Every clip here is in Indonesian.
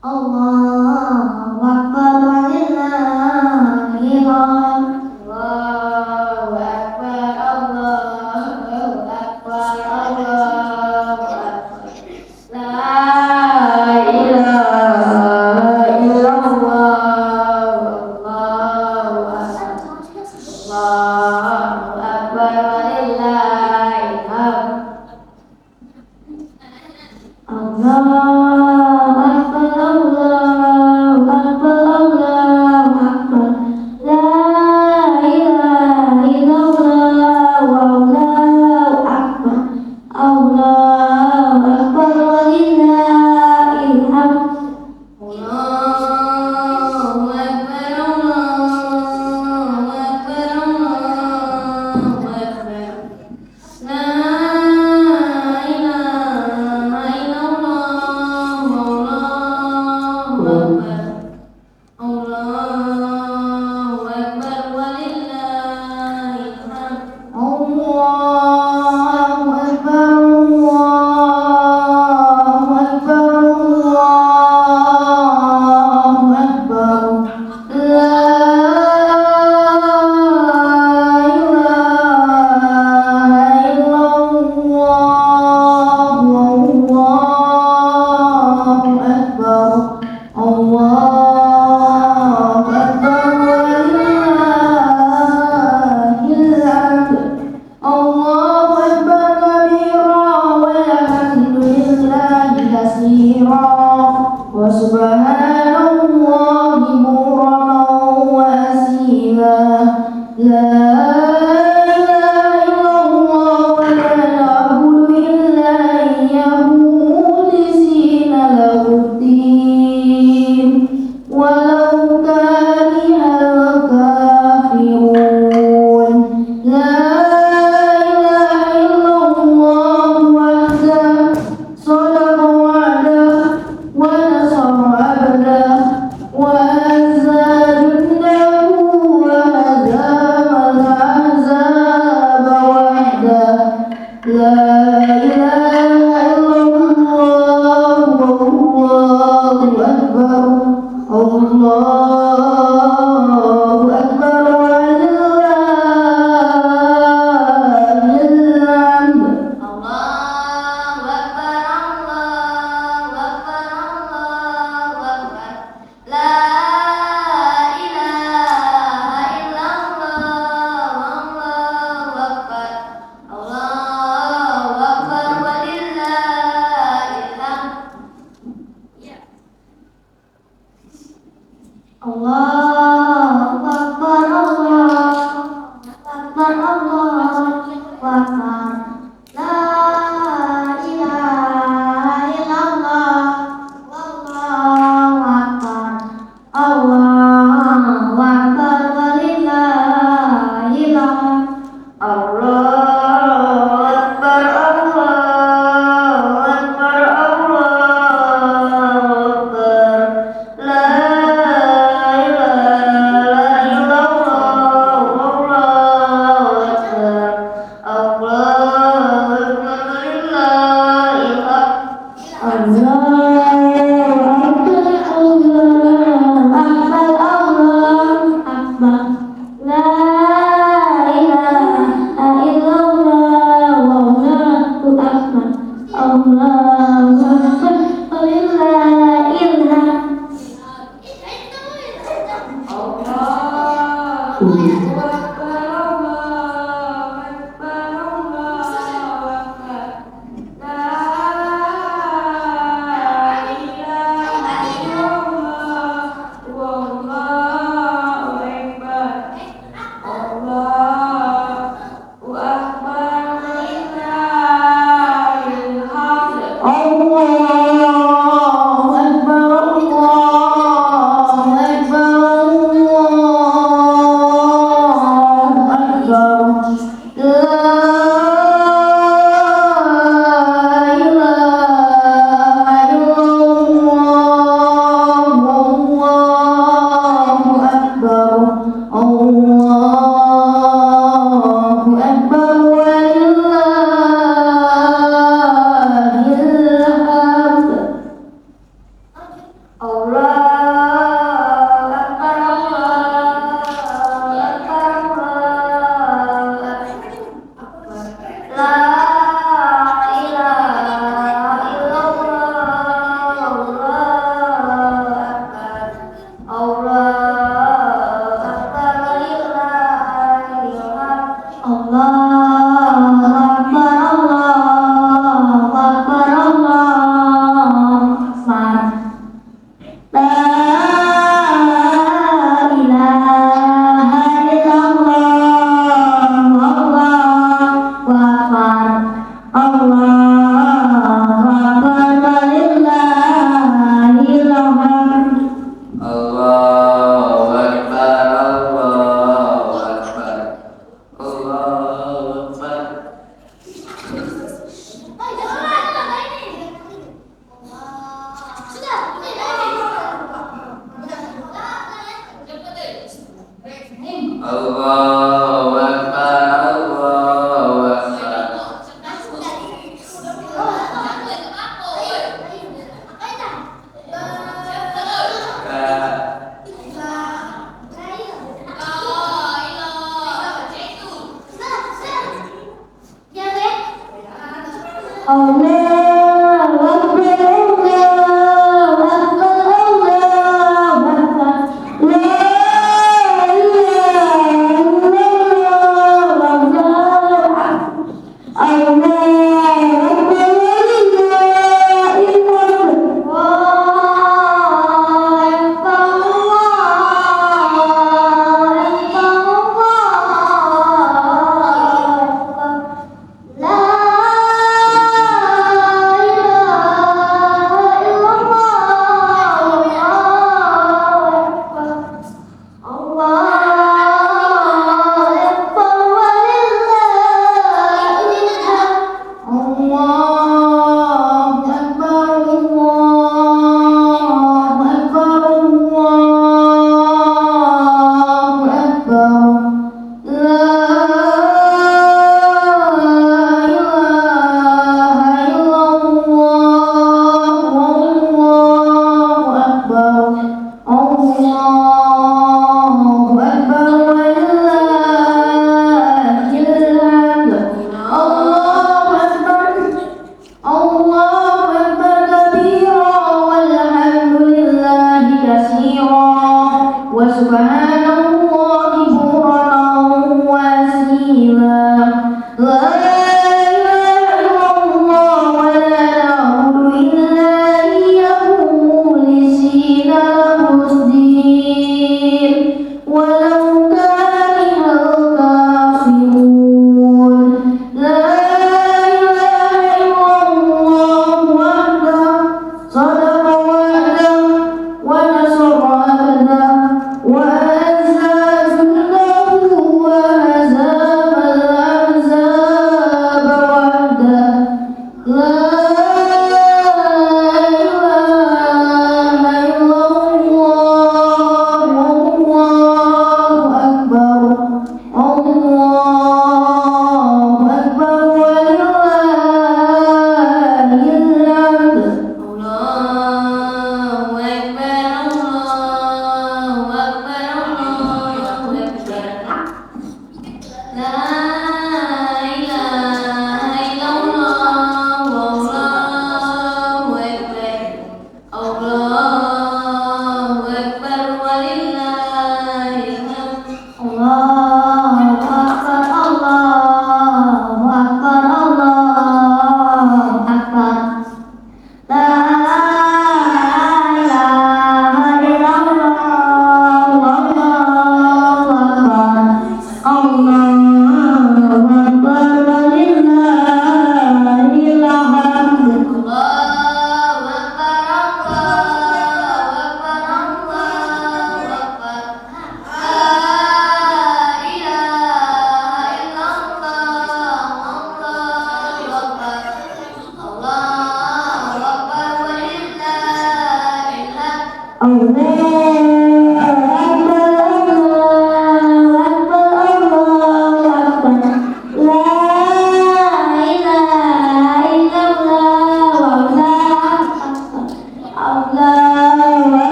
Allahu Akbar walillahil hamd. Allahu Akbar, Allahu Akbar, Allahu Akbar. La ilaha illallah, Allahu Akbar. Allahu Akbar walillahil hamd. Allahu Akbar, Allahu Akbar, Allahu Akbar. La ilaha illallah, wallahu akbar. Allahu Akbar walillahil hamd. Allahu Akbar, Allahu Akbar, Allahu Akbar. La ilaha illallah, wallahu akbar. Allahu Akbar walillahil hamd. Allahu Akbar, Allahu Akbar, Allahu Akbar. La ilaha illallah, wallahu akbar. Allahu Akbar walillahil hamd. Allahu Akbar kabira walhamdulillahi katsira wa subhanallahi bukratan wa asila. La ilaha illallah wa la na'budu illa iyyahu mukhlisina lahuddin walau karihal kafirun. La ilaha illallah wahdahu shadaqa wa'dahu wa nasara abdahu wa azza jundahu wa hazama al-ahzaba wahdahu. La ilaha illallah, wallahu akbar. Allahu Akbar walillahil hamd. Allahu Akbar, Allahu Akbar, Allahu Akbar. La ilaha illallah, wallahu akbar. Allahu Akbar walillahil hamd. Allahu Akbar, Allahu Akbar, Allahu Akbar. La ilaha illallah, wallahu akbar. Allahu Akbar walillahil hamd. Allahu Akbar, Allahu Akbar, Allahu Akbar. La ilaha illallah, wallahu akbar. Allahu Akbar walillahil hamd. Allahu Akbar, Allahu Akbar, Allahu Akbar. La ilaha illallah, wallahu akbar. Allahu Akbar walillahil hamd. Allah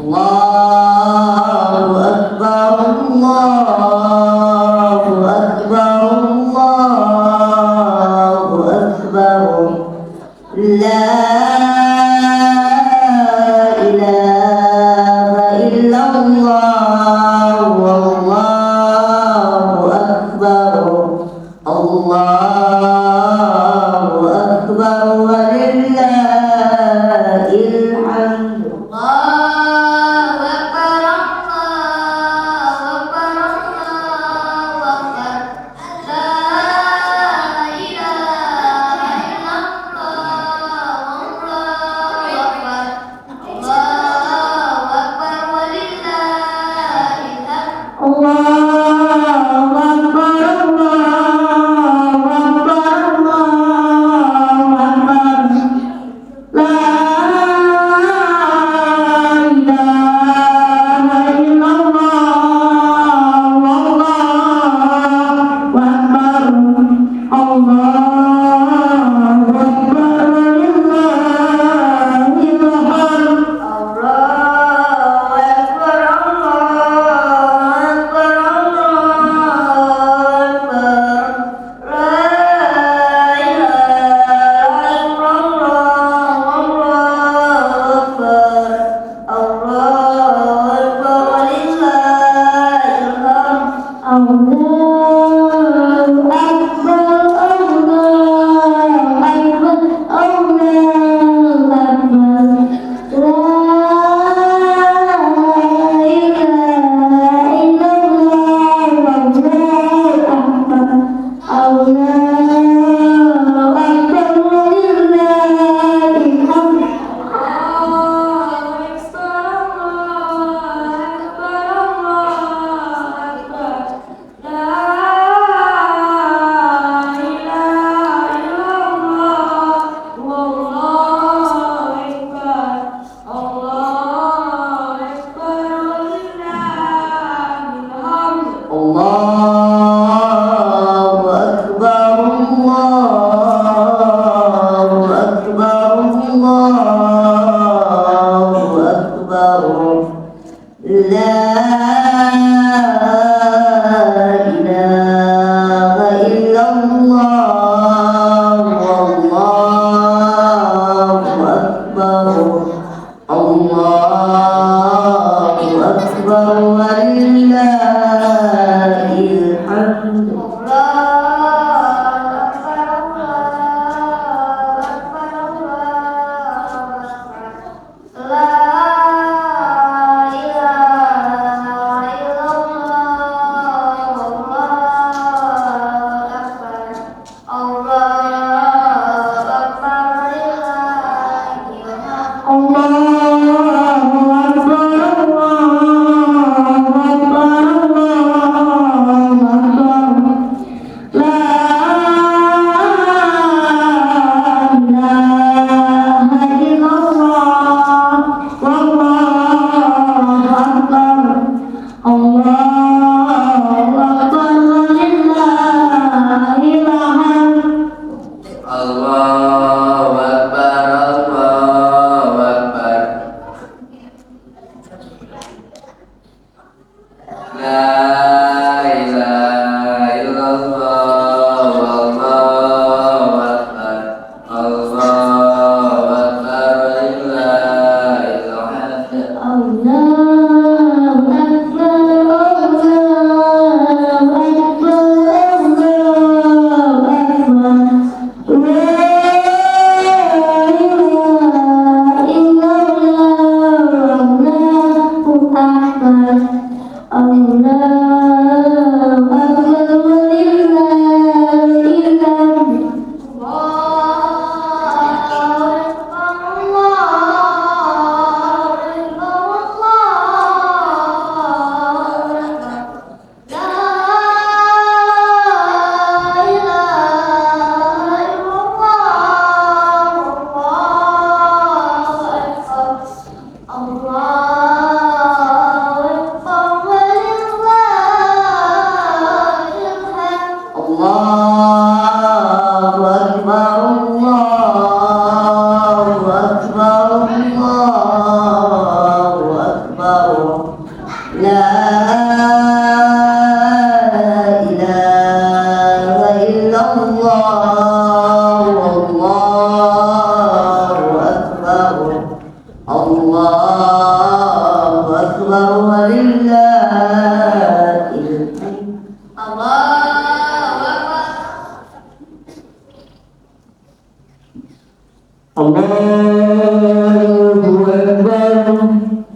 Allahu Akbar, Allahu Akbar, Allahu Akbar. La ilaha illallah, wallahu akbar, Allahu akbar, walillahil hamd. Allahu Akbar, Allahu Akbar, Allahu Akbar. La ilaha illallah, wallahu akbar, Allahu akbar, walillahil hamd.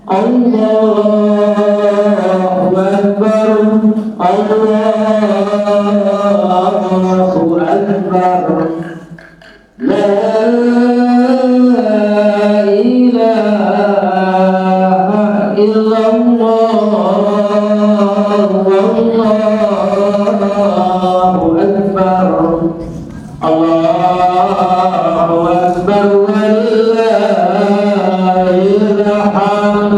Allahu Akbar, Allahu Akbar. La ilaha illallah, wallahu akbar. Allahu akbar walillahil hamd.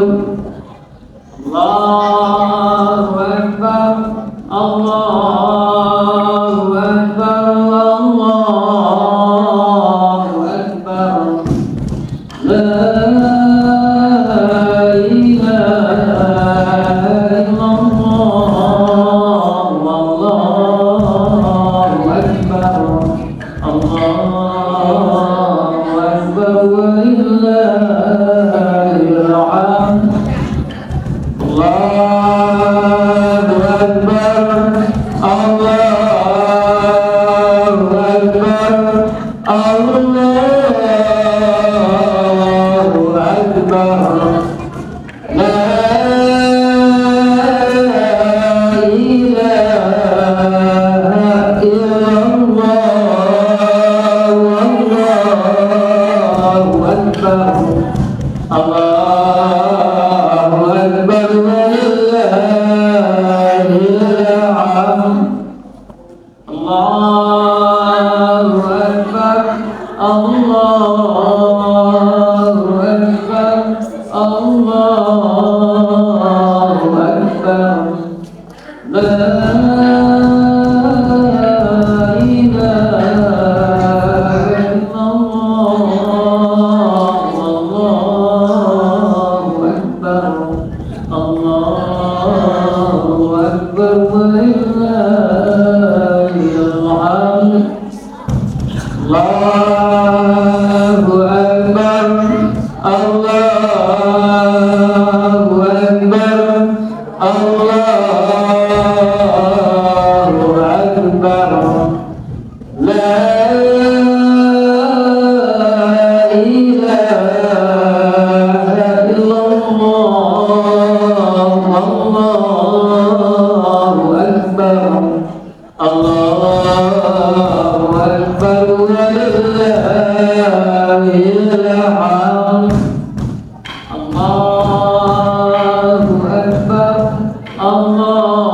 Allahu akbar, Allahu akbar, Allahu akbar. La ilaha illallah, wallahu akbar. Allahu akbar walillahil hamd. Allahu akbar, Allahu akbar, Allahu akbar. La ilaha illallah, wallahu akbar. Allahu akbar walillahil hamd. Allahu akbar, Allahu akbar, Allahu akbar. La ilaha illallah, wallahu akbar. Allahu akbar walillahil hamd. Allahu akbar, Allahu akbar, Allahu akbar. La ilaha illallah, wallahu akbar. Allahu akbar walillahil hamd. Allahu akbar, Allahu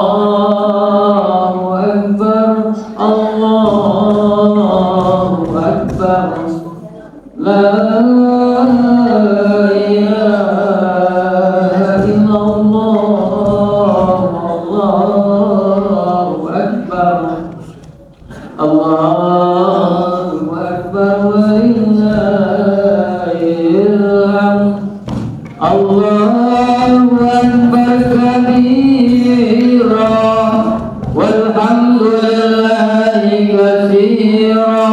akbar, Allahu akbar. La ilaha illallah, Allahu akbar. Allahu akbar walillahil hamd. Allahu akbar kabira walhamdulillahi katsira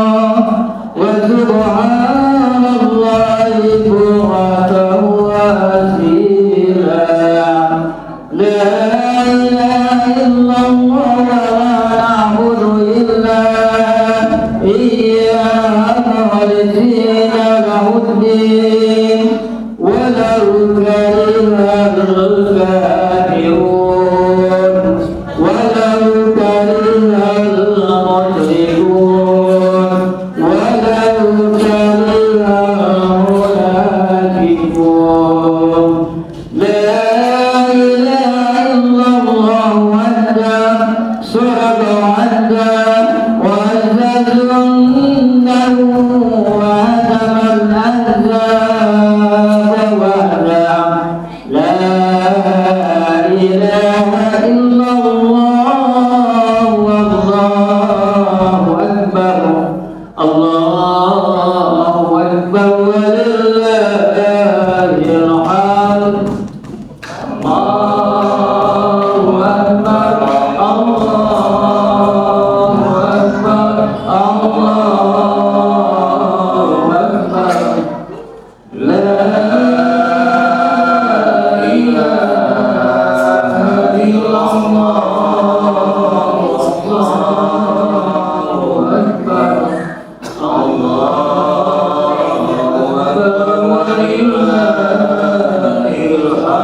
wa subhanallahi bukratan wa asila. La ilaha illallah wa na'budu illa iyyaka mukhlisina lahuddin walau karihal kafirun, walau karihal musyrikun, walau karihal munafiqun. La ilaha illallah wahdahu sadaqa wa'dahu wa azzalahu wa hadamal ahzaba wahdahu. La ilaha illallah, wallahu akbar. Allahu akbar walillahil hamd. Allahu akbar, Allahu akbar, Allahu akbar. La ilaha illallah, Allahu akbar. Allahu akbar walillahil hamd.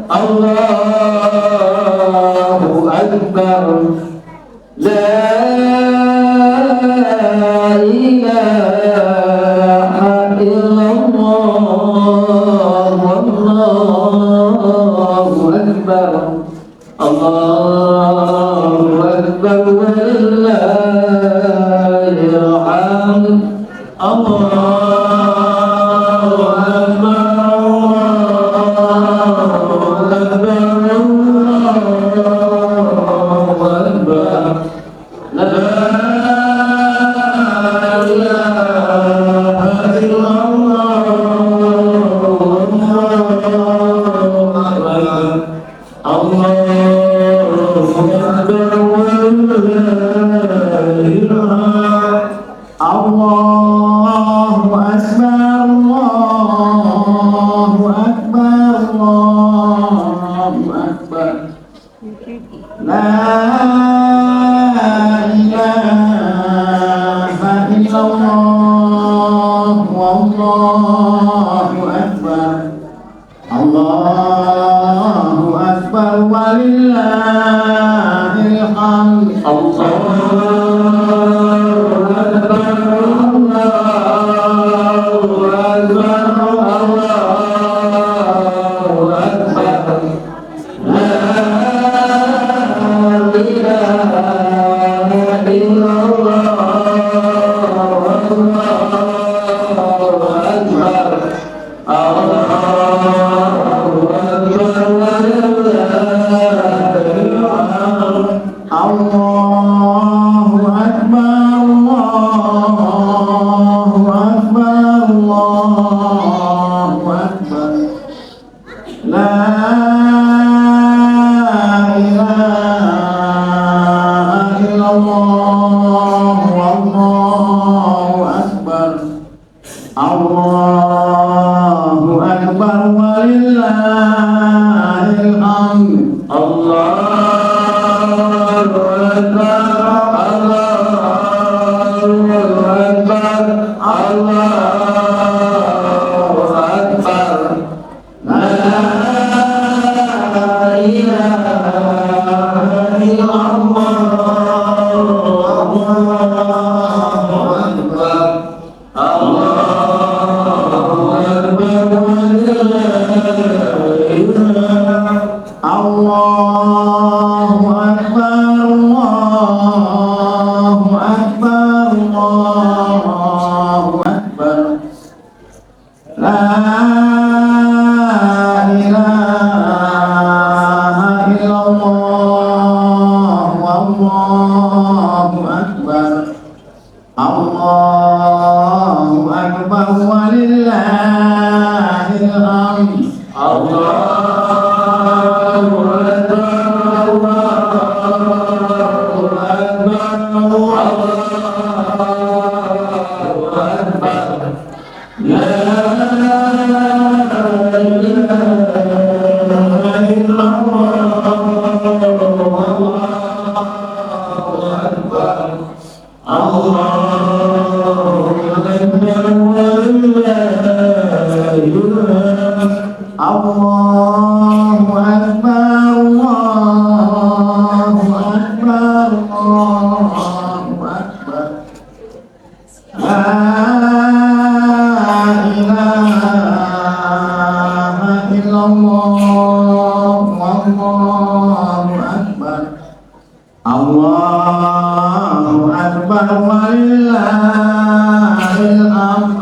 Allahu Akbar. La ilaha illallah. Wallahu Akbar. Allahu Akbar walillahil hamd. Allahu Allahu Akbar, Allahu Akbar, Allahu Akbar. La ilaha illallah, wallahu akbar. Allahu Akbar walillahil hamd. Allahu Akbar, Allahu Akbar, Allahu Akbar. La ilaha illallah, wallahu akbar. Allahu Akbar walillahil hamd. Allahu Akbar, Allahu Akbar, Allahu Akbar. La ilaha illallah, wallahu akbar. Allahu Akbar walillahil hamd. Allahu Akbar, Allahu Akbar, Allahu Akbar. La ilaha illallah, wallahu akbar. Allahu Akbar walillahil hamd.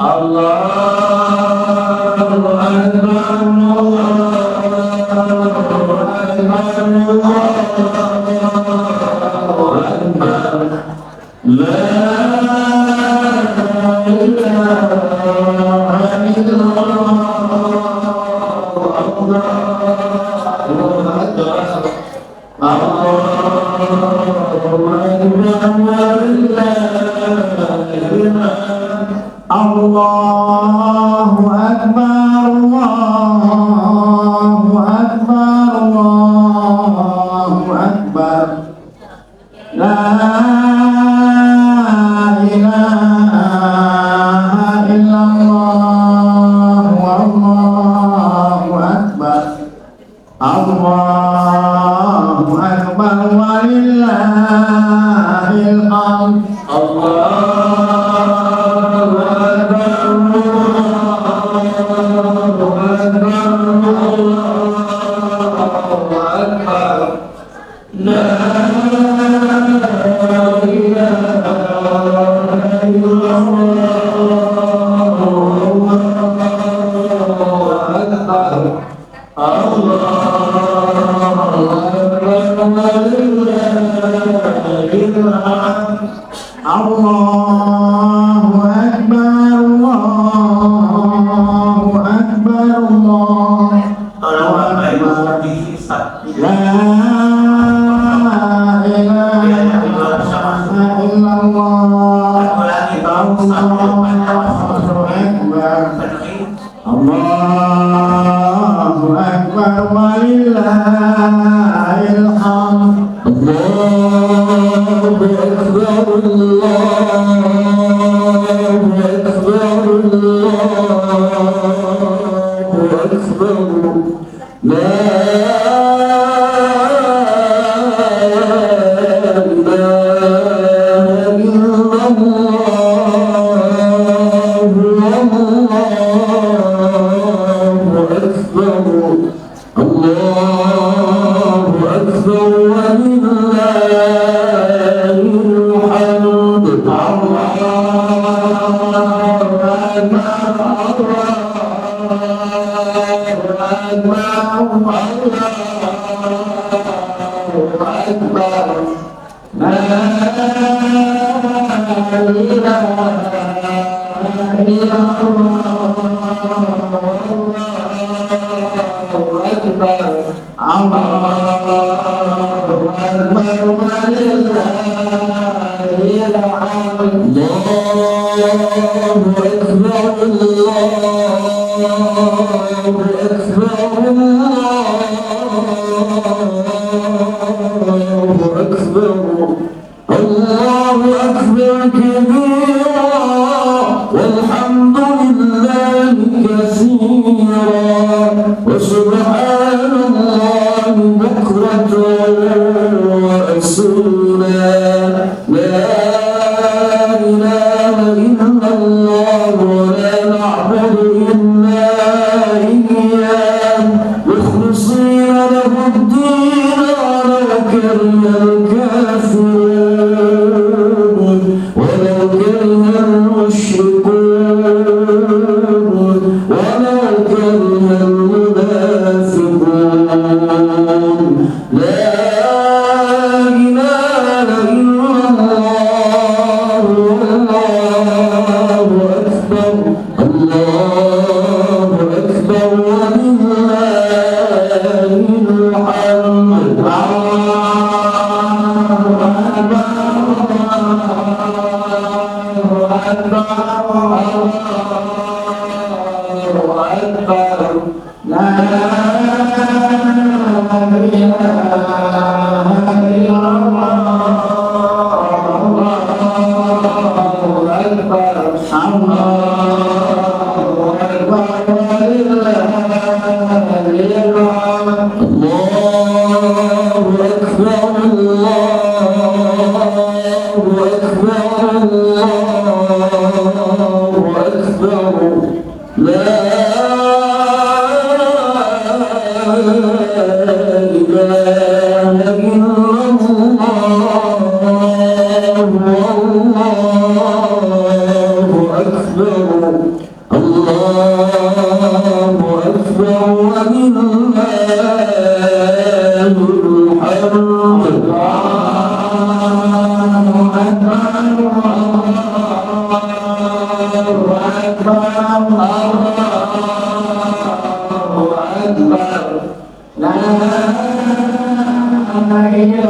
Allahu Akbar, Allahu Akbar, Allahu Akbar. La ilaha illallah, wallahu akbar. Allahu Akbar walillahil hamd. Allahu Akbar, Allahu Akbar, la ilaha illallah, Allahu Akbar, Allahu Akbar, Allahu Akbar, la ilaha illallah, Allahu Akbar walillahil hamd. Allahu Akbar, Allahu Akbar, Allahu Akbar, la Allahu Akbar kabira walhamdulillahi katsira wa subhanallahi bukratan wa asila, la ilaha illallah wa la na'budu illa iyyah mukhlisina lahu ad-din wa kariha al-kafirun ولو كره المشركون ولو كره المنافقون، لا إله إلا الله، والله أكبر، الله أكبر ولله الحمد. La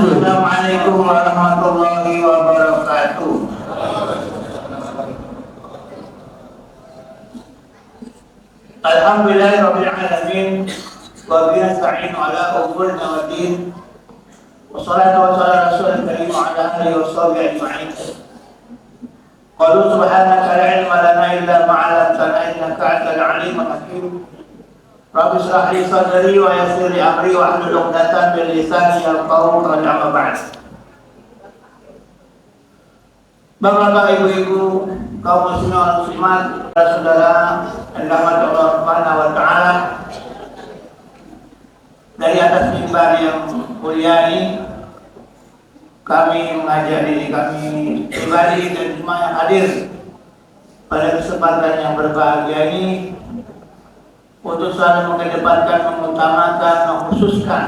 Assalamualaikum warahmatullahi wabarakatuh. Alhamdulillahirabbil alamin wa bihi nasta'inu ala umurina waddin. Wassalatu wassalamu ala rasulil karim wa ala alihi washabihi ajma'in. Qalu subhanaka la ilma lana illa ma 'allamtana innaka antal alimul hakim. Rabbi shrah li sadri wa yassir li amri wa hlul 'uqdatam min lisani yafqahu qawli, amma ba'd. Bapak-bapak, ibu-ibu, kaum muslimin dan muslimat, saudara yang dirahmati Allah Subhanahu wa taala, dari atas mimbar yang mulia ini kami mengajak diri kami pribadi dan semua yang hadir pada kesempatan yang berbahagia ini untuk selalu mengedepankan, mengutamakan, mengkhususkan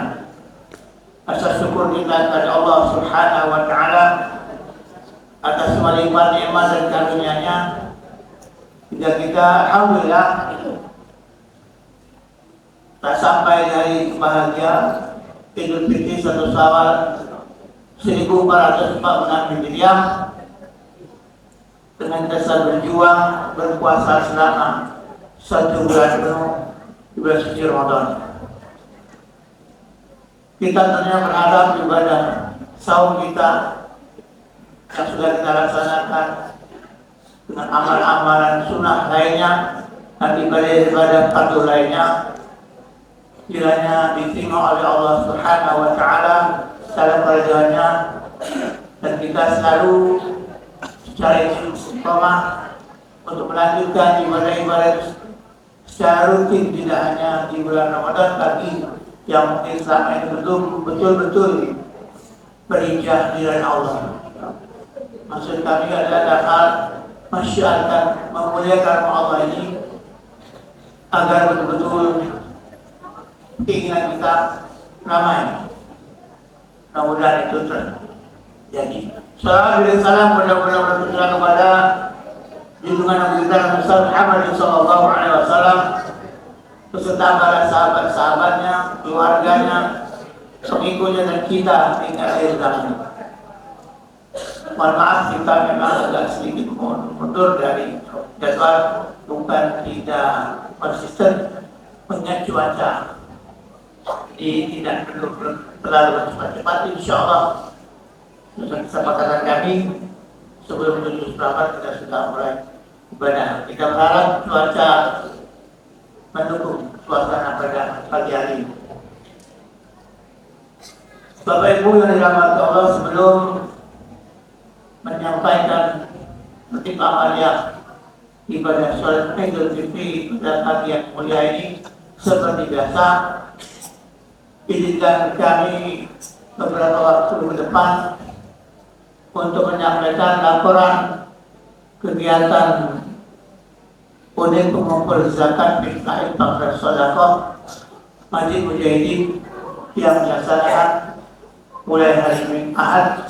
rasa syukur kita kepada Allah Subhanahu wa taala atas melimpah nikmat dan karunia-Nya, hingga kita alhamdulillah tak sampai dari kebahagiaan Idul Fitri 1 Syawal 1446 Hijriah dengan kita berjuang berpuasa selama 1 bulan penuh di bulan suci Ramadan. Kita tentunya berharap ibadah saum kita yang sudah kita laksanakan dengan amal-amalan sunnah lainnya dan ibadah fardu lainnya kiranya diterima oleh Allah Subhanahu wa taala secara kerajaan-Nya, dan kita selalu secara istiqomah untuk melanjutkan ibadah-ibadah secara rutin, tidak hanya di bulan Ramadan, bagi yang mungkin selama ini belum betul-betul berijah di jalan Allah. Maksud kami adalah hal masyarakat memuliakan Allah ini agar betul-betul keinginan kita ramai. Mudah-mudahan itu terjadi. Salawat dan salam mudah-mudahan berterima kepada junjungan Nabi kita Muhammad sallallahu alaihi wasallam beserta para sahabat-sahabatnya, keluarganya, pengikutnya, dan kita hingga akhir zaman. Mohon maaf kita memang agak sedikit mundur dari jadwal, bukan tidak konsisten, mengingat cuaca tidak perlu terlalu cepat-cepat. Insyaallah kesepakatan kami sebelum menuju seperempat kita sudah mulai ibadah. Kita berharap cuaca mendukung suasana pada pagi hari ini. Bapak Ibu yang dirahmati Allah, sebelum menyampaikan tertib amalia ibadah sholat Idul Fitri pada pagi yang mulia ini seperti biasa. Izinkan kami beberapa waktu ke depan untuk menyampaikan laporan kegiatan unit pengumpul zakat milik infak dan sedekah Masjid Mujahidin yang dilaksanakan mulai hari Minggu Ahad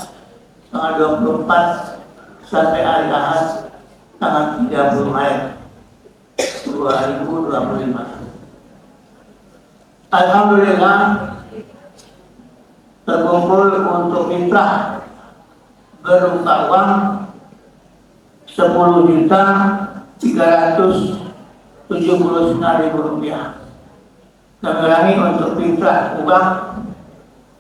tanggal 24 sampai hari Ahad tanggal 30 Mei 2025. Alhamdulillah terkumpul untuk fitrah berupa uang 10.379.000 rupiah. Kami ulangi, untuk fitrah uang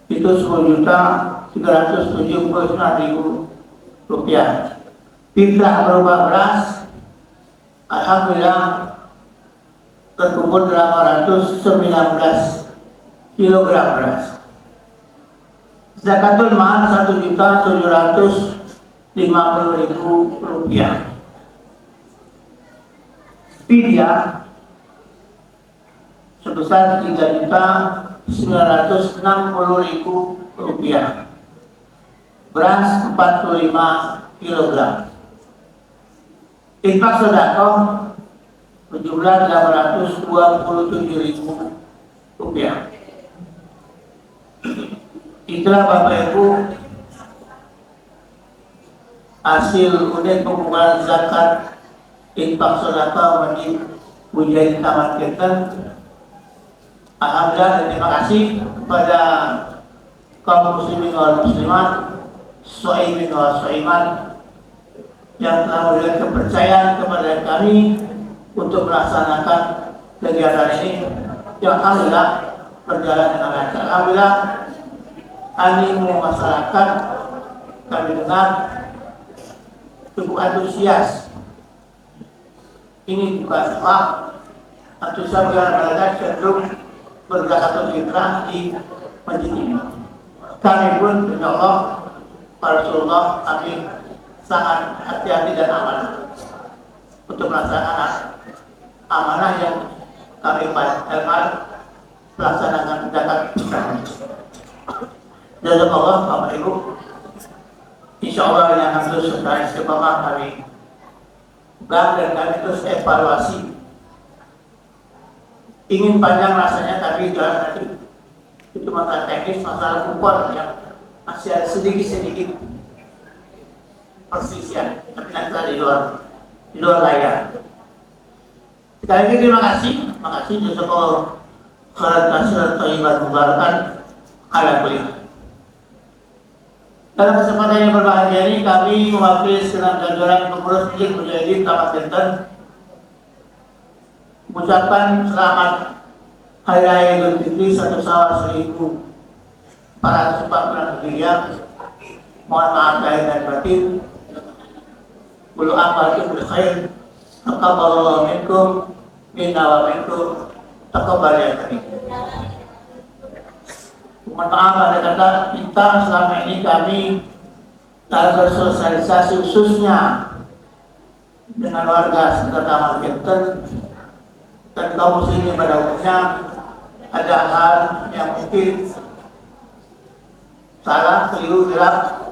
itu 10.379.000 rupiah. Fitrah berupa beras, alhamdulillah terkumpul 819 kg beras. Zakatul mal 1.750.000 rupiah. Fidyah sebesar 3.960.000 rupiah. Beras 45 kg. Infak sedekah berjumlah 827.000 rupiah. Itulah Bapak Ibu hasil unit pengumpulan zakat infak sedekah Masjid Mujahidin Taman Kirten. Alhamdulillah, dan terima kasih kepada kaum muslimin wal muslimat, shaimin wal shaimat yang telah memberikan kepercayaan kepada kami untuk melaksanakan kegiatan ini yang alhamdulillah berjalan dengan lancar. Alhamdulillah, animo masyarakat kami dengar cukup antusias. Ini bukan salah, antusias masyarakat cenderung berzakatul fitrah di masjid ini. Kami pun insya Allah, Rasulullah, kami sangat hati-hati dan amanah untuk melaksanakan amanah yang kami melaksanakan zakat fitrah. Jazakallah Bapak Ibu. Insya Allah yang akan terus setelah istiqomah kami dan kami terus evaluasi. Ingin panjang rasanya, tapi jalan nanti itu masalah teknis, masalah kupon yang masih ada sedikit persisian, tapi nanti di luar layar. Sekali lagi terima kasih, jazakallah khairan katsiran thayyiban mubarakan ala kulli. Dalam kesempatan yang berbahagia ini, kami mewakili segenap jajaran pengurus Masjid Mujahidin Taman Kirten mengucapkan selamat Hari Raya Idul Fitri 1 Syawal 1444 Hijriah. Mohon maaf lahir dan batin. Kullu amalin bil khair. Taqabbalallahu minkum minna wa minkum taqabbal ya karim. Mohon maaf ada kata kita selama ini kami dalam bersosialisasi khususnya dengan warga sekitar Taman Kirten dan kaum muslimin pada umumnya, ada hal yang mungkin salah, keliru, gelap.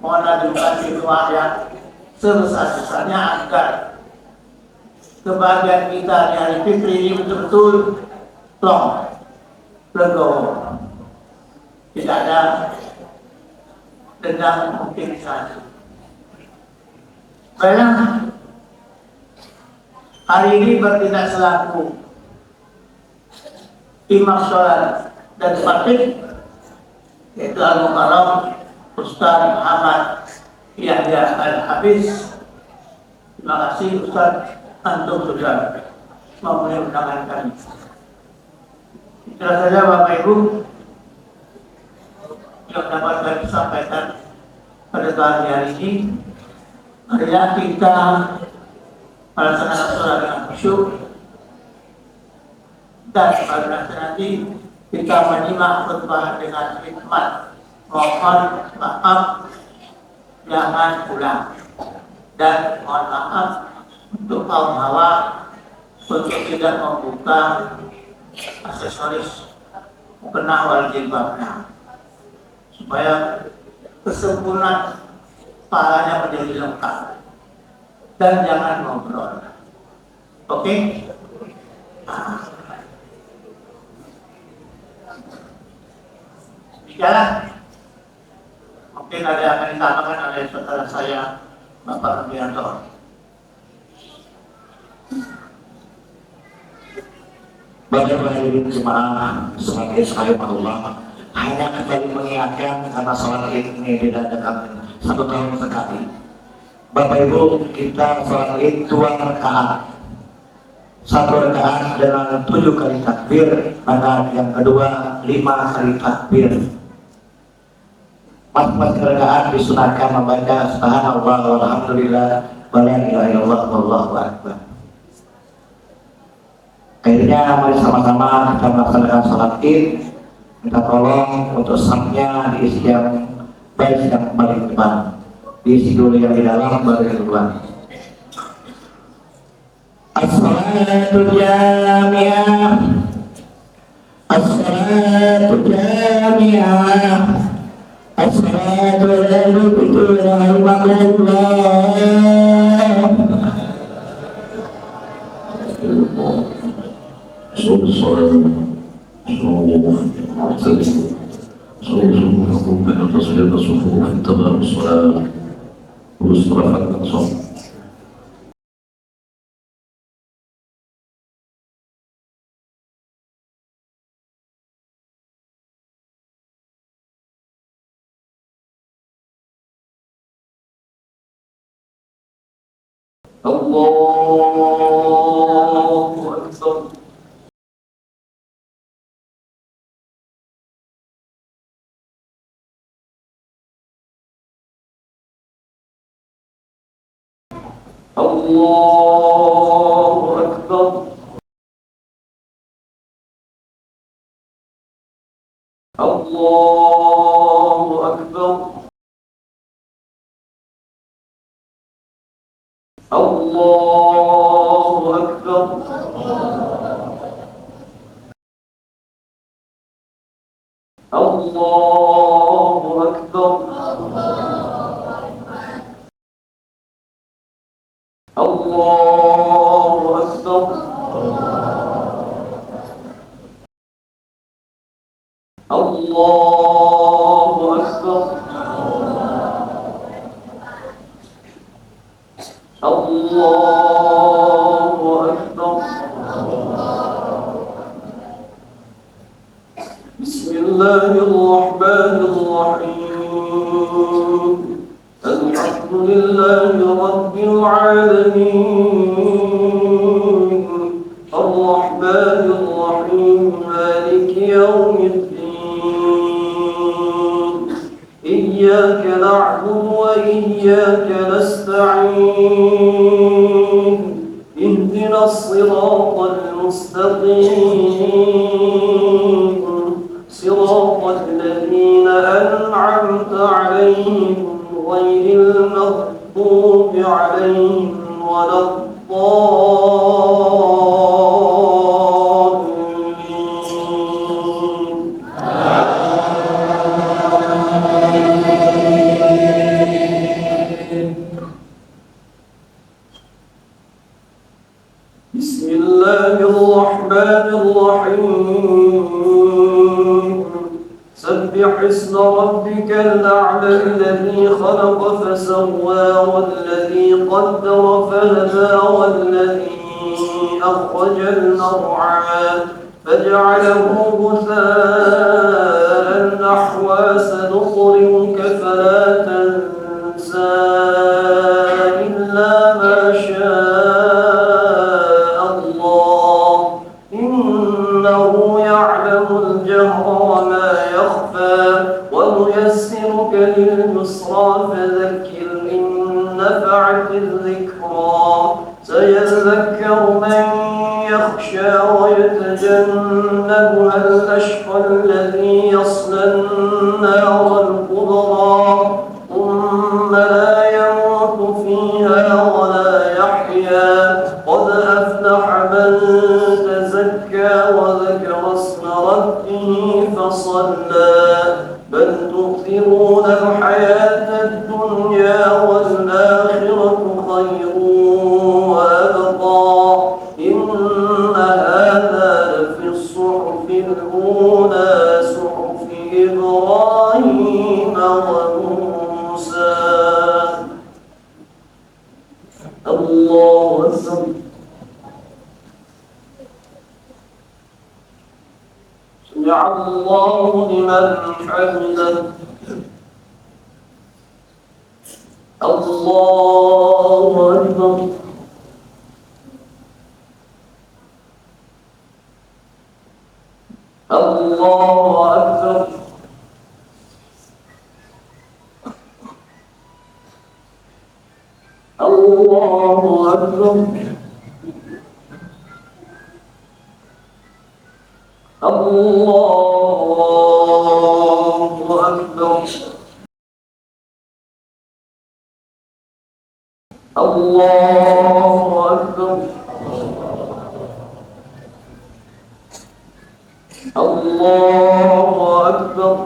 Mohon dibuka doa yang sebesar-besarnya agar kebahagiaan kita di hari Fitri ini betul-betul plong, legowo, tidak ada dendam mungkin saja. Baiklah, hari ini bertindak selaku imam sholat dan khatib, yaitu Al-Mukarram Ustaz Muhammad Yahya Al-Hafiz. Terima kasih Ustaz, antum sudah memenuhi undangan kami. Itulah saja Bapak Ibu yang dapat kami sampaikan pada pagi hari ini. Marilah kita melaksanakan sholat dengan khusyuk dan pada nanti kita menyimak khutbah dengan hikmat. Mohon maaf jangan pulang. Dan mohon maaf untuk kaum hawa untuk tidak membuka aksesoris mukena wal jilbabnya, supaya kesempurnaan pahalanya menjadi lengkap. Dan jangan ngobrol. Oke? Jalan. Mungkin ada yang akan ditambahkan oleh saudara saya, Bapak Rubianto. Bapak hadirin jemaah sekalian Allah, hanya kembali mengingatkan karena sholat Id ini diadakan 1 tahun sekali. Bapak Ibu, kita sholat Id 2 rakaat. 1 rakaat dengan 7 kali takbir, dan yang kedua 5 kali takbir. Masing-masing rakaat disunahkan membaca subhanallah walhamdulillah wa la ilaha illallah wallahu akbar. Akhirnya mari sama-sama kita melaksanakan sholat Id. Minta tolong untuk safnya diisi yang baik yang paling depan, diisi dulu yang di dalam baru yang luar. As-salatu jami'ah, as-salatu jami'ah, as-salatu Allahu Akbar. Allahu Akbar. Allahu Akbar. Allahu Akbar. Allahu Akbar. Allahu Akbar. Allahu Akbar. Allahu Akbar. Bismillahirrahmanirrahim. Alhamdulillahi Rabbil alamin. Ar-Rahmanir Rahim. Maliki yawmiddin. Iyyaka na'budu wa iyyaka nasta'in. Ihdinas siratal mustaqim. Siratal ladzina an'amta 'alaihim ghairil maghdubi 'alaihim waladdallin. Bismillahirrahmanirrahim. Sabbih isma rabbikal a'la alladhi khalaqa fasawwa walladhi qaddara fahada walladhi akhrajal mar'a faj'alahu ghutha'an nahwa sanuqri'uka fala tansa illa ma sha'a Allah innahu ya'lamul jahra wa ma yakhfa wa nuyassiruka lil yusra fadhakkir in nafa'atil dhikra sayadhakkaru man yakhsha wa yatajannabuha al-ashqa alladhi yasla an-nar al-kubra ثم لا يموت فيها ولا يحيا قد أفلح من تزكى وذكر اسم ربه فصلى بل تؤثرون الحياة الدنيا والآخرة خير وأبقى إن هذا لفي الصحف الأولى صحف إبراهيم وموسى. الله أكبر. سمع الله لمن حمده. الله أكبر. الله أكبر. الله أكبر. الله أكبر. الله أكبر. الله أكبر.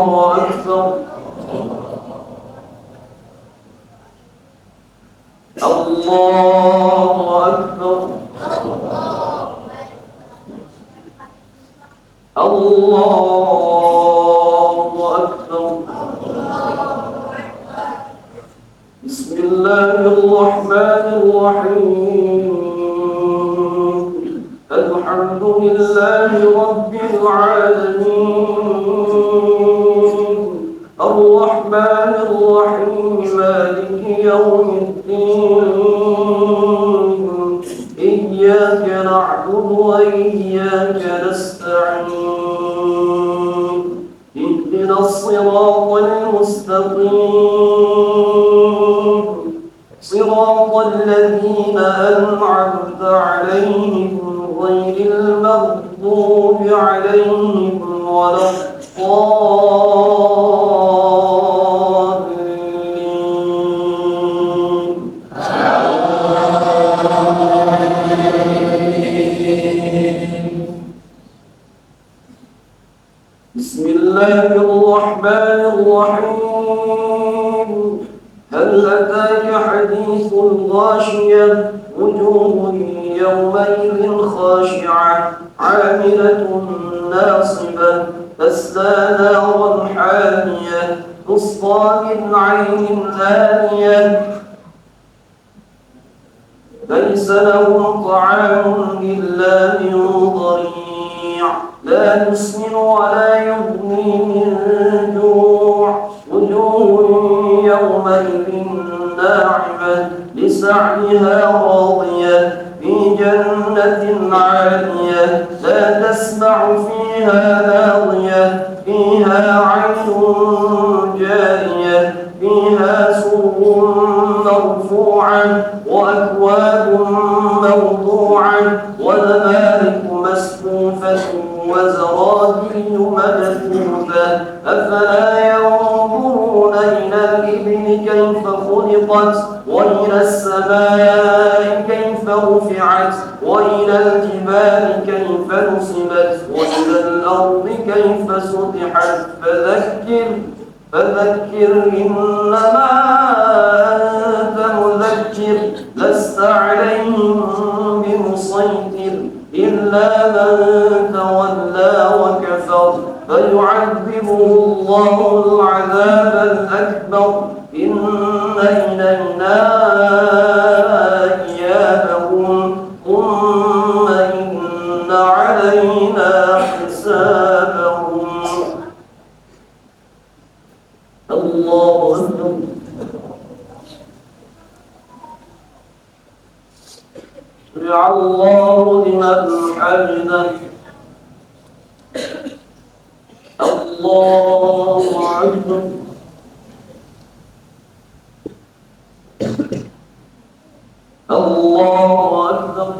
الله أكبر. الله أكبر. الله أكبر. بسم الله الرحمن الرحيم. الحمد لله رب العالمين الرحمن الرحيم مالك يوم الدين إياك نعبد وإياك نستعين اهدنا الصراط المستقيم صراط الذين أنعمت عليهم غير المغضوب عليهم ولا الضالين. بسم الله الرحمن الرحيم. هل أتاك حديث الغاشية وجوه يومئذ خاشعة عاملة ناصبة تسلى نارا حامية تسقى من عين آنية ليس لهم طعام إلا من ضريع لا يسمن ولا يغني من جوع وجوه يومئذ ناعمة لسعيها راضية في جنة عالية لا تسمع فيها لاغية فيها عين جارية فيها سرر مرفوعة وأكواب موضوعة ونمارق مسفوفة وزرابي مبثوثة أفلا ينظرون إلى الإبل كيف خلقت وإلى السماء كيف رفعت وإلى الجبال كيف نصبت وإلى الأرض كيف سطحت فذكر إنما أنت مذكر لست عليهم بمسيطر إلا من تولى وكفر فيعذبه الله العذاب الأكبر إن إلينا إيابهم ثم إن علينا حسابهم. الله أكبر. سمع الله لمن حمده. الله أكبر. الله أكبر.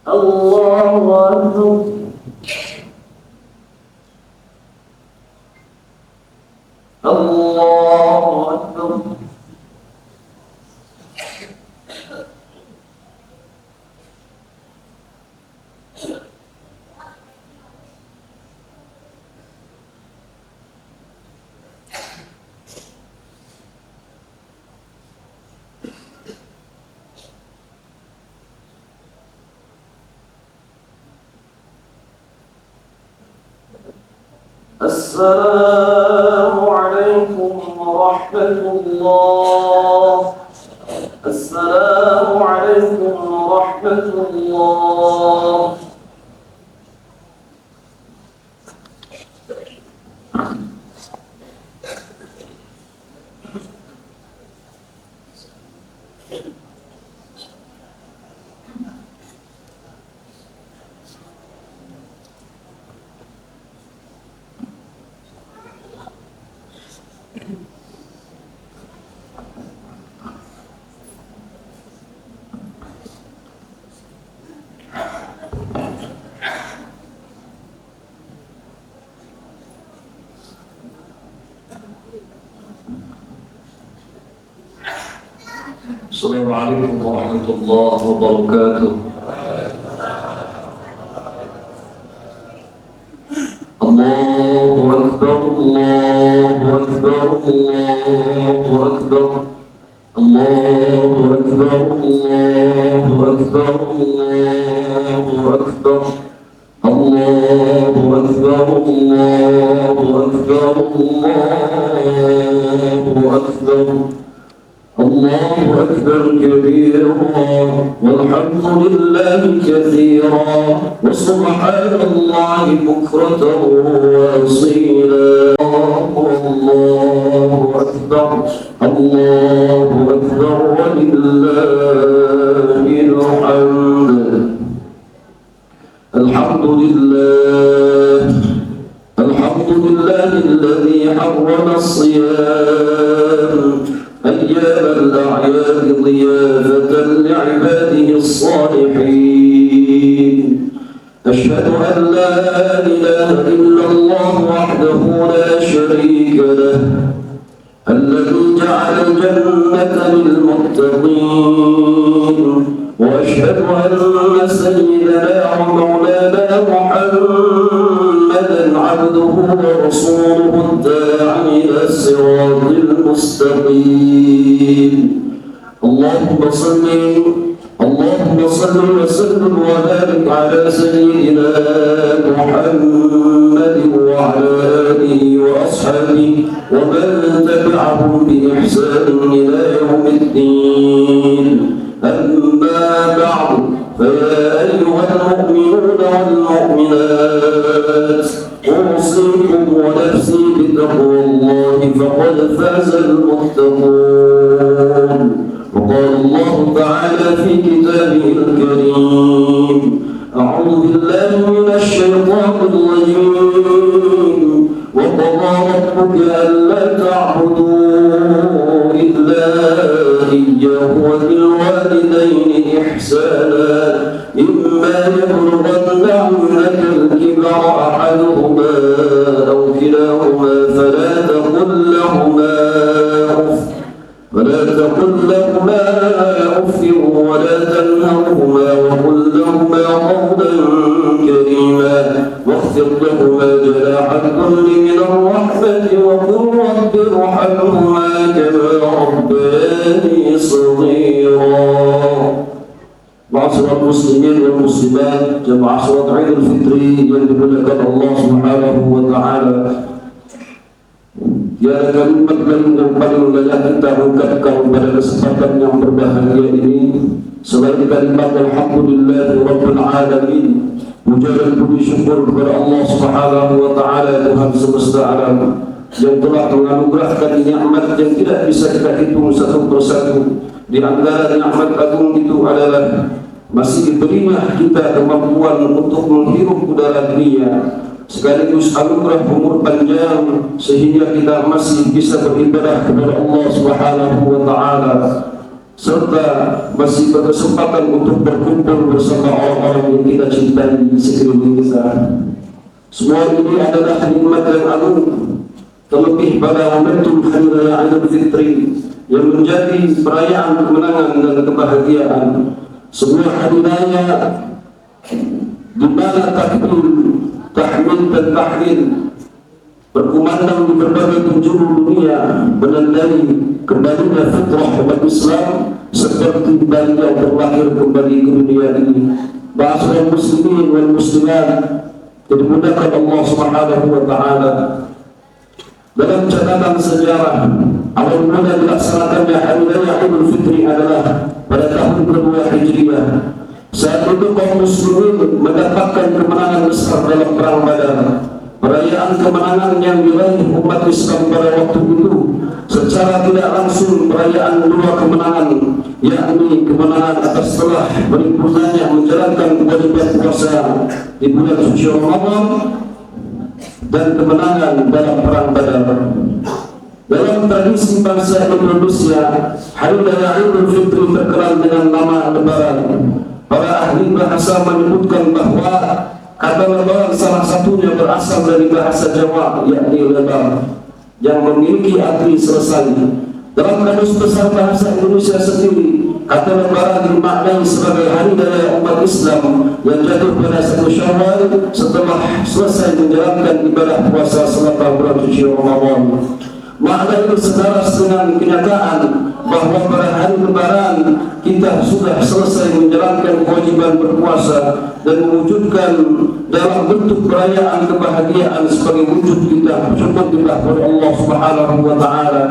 الله أكبر. الله أكبر. السلام عليكم ورحمة الله. السلام عليكم ورحمة الله. السلام عليكم ورحمة الله وبركاته. الله أكبر. الله أكبر. الله أكبر. الله أكبر. الله أكبر. الله أكبر. الله أكبر. الله أكبر. الله أكبر. الله أكبر كبيرا والحمد لله كثيرا وسبحان الله بكرة وأصيلا. الله أكبر. الله أكبر ولله الحمد. الحمد لله. الحمد لله الذي حرم الصيام أيام الأعياد ضيافة لعباده الصالحين. أشهد أن لا إله إلا الله وحده لا شريك له الذي جعل الجنة للمتقين. وأشهد أن سيدنا ومولانا محمدا عبده ورسوله الداعي إلى الصراط المستقيم. اللهم صل وسلم وبارك على سيدنا محمد وعلى آله وأصحابه ومن تبعهم بإحسان إلى يوم الدين. أما بعد فيا أيها المؤمنون والمؤمنات أوصيكم ونفسي بتقوى الله فقد فاز المتقون. وقال الله تعالى في كتابه الكريم: أعوذ بالله من الشيطان الرجيم. وقضى ربك ألا تعبدوا إلا إياه وبالوالدين إحسانا إما يبلغن عندك الكبر أحدهما أو كلاهما فلا تقل لهما أف ولا تنهرهما وقل لهما قولا كريما واخفض لهما جناح الذل من الرحمة وقل رب ارحمهما كما ربياني صغيرا. معاشر المسلمين والمسلمات جمع صلاة عيد الفطر yang dimuliakan Allah Subhanahu wa taala. Ya, kalimat yang paling layak kita ungkapkan pada kesempatan yang berbahagia ini selain kalimat alhamdulillah rabbil alamin, puja dan puji syukur kepada Allah Subhanahu wa taala Tuhan semesta alam yang telah menganugerahkan nikmat yang tidak bisa kita hitung satu persatu. Di antara nikmat agung itu adalah masih diberinya kita kemampuan untuk menghirup udara dunia, sekaligus anugerah umur panjang sehingga kita masih bisa beribadah kepada Allah Subhanahu wa taala. serta masih berkesempatan untuk berkumpul bersama orang-orang yang kita cintai di sekeliling kita. Semua ini adalah nikmat yang agung, terlebih pada momentum Hari Raya Idul Fitri yang menjadi perayaan kemenangan dan kebahagiaan. Sebuah hari raya di mana takbir, tahmid dan tahlil berkumandang di berbagai penjuru dunia, menandai kembalinya fitrah umat Islam seperti bayi yang terlahir kembali ke dunia ini. Ma'asyiral muslimin wal muslimat, dimudahkan Allah Subhanahu wa taala. Dalam catatan sejarah, awal mula dilaksanakannya Hari Raya Idul Fitri adalah pada tahun kedua Hijriah. Saat itu kaum muslimin mendapatkan kemenangan besar dalam perang Badar. Perayaan kemenangan yang diraih umat Islam pada waktu itu secara tidak langsung perayaan dua kemenangan, yakni kemenangan atas telah paripurnanya menjalankan kewajiban puasa di bulan suci Ramadan dan kemenangan dalam perang Badar. Dalam tradisi bangsa Indonesia, Hari Raya Idul Fitri terkenal dengan nama Lebaran. Para ahli bahasa menyebutkan bahwa kata lebaran salah satunya berasal dari bahasa Jawa, yakni lebar, yang memiliki arti selesai. Dalam kamus besar bahasa Indonesia sendiri, kata lebaran dimaknai sebagai hari raya umat Islam yang jatuh pada 1 Syawal setelah selesai menjalankan ibadah puasa selama bulan suci Ramadan. Makna itu selaras dengan kenyataan bahwa pada hari lebaran kita sudah selesai menjalankan kewajiban berpuasa dan mewujudkan dalam bentuk perayaan kebahagiaan sebagai wujud kita bersyukur kepada Allah Subhanahu wa taala.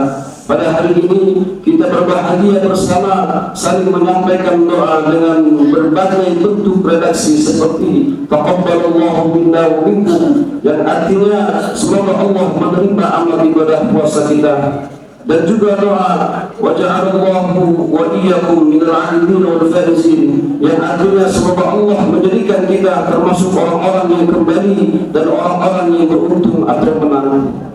Pada hari ini kita berbahagia bersama, saling menyampaikan doa dengan berbagai bentuk redaksi seperti taqabbalallahu minna wa minkum, yang artinya semoga Allah menerima amal ibadah puasa kita, dan juga doa wa ja'alallahu wa iyyakum minal 'abidin wal faizin, yang artinya semoga Allah menjadikan kita termasuk orang-orang yang kembali dan orang-orang yang beruntung atau menang.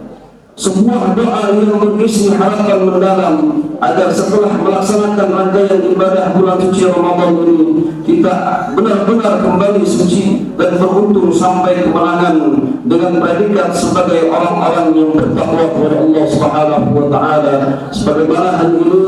Sebuah doa yang berisi harapan mendalam agar setelah melaksanakan rangkaian ibadah bulan suci Ramadan ini kita benar-benar kembali suci dan beruntung sampai kemenangan dengan predikat sebagai orang-orang yang bertakwa kepada Allah Subhanahu wa taala, sebagaimana hal ini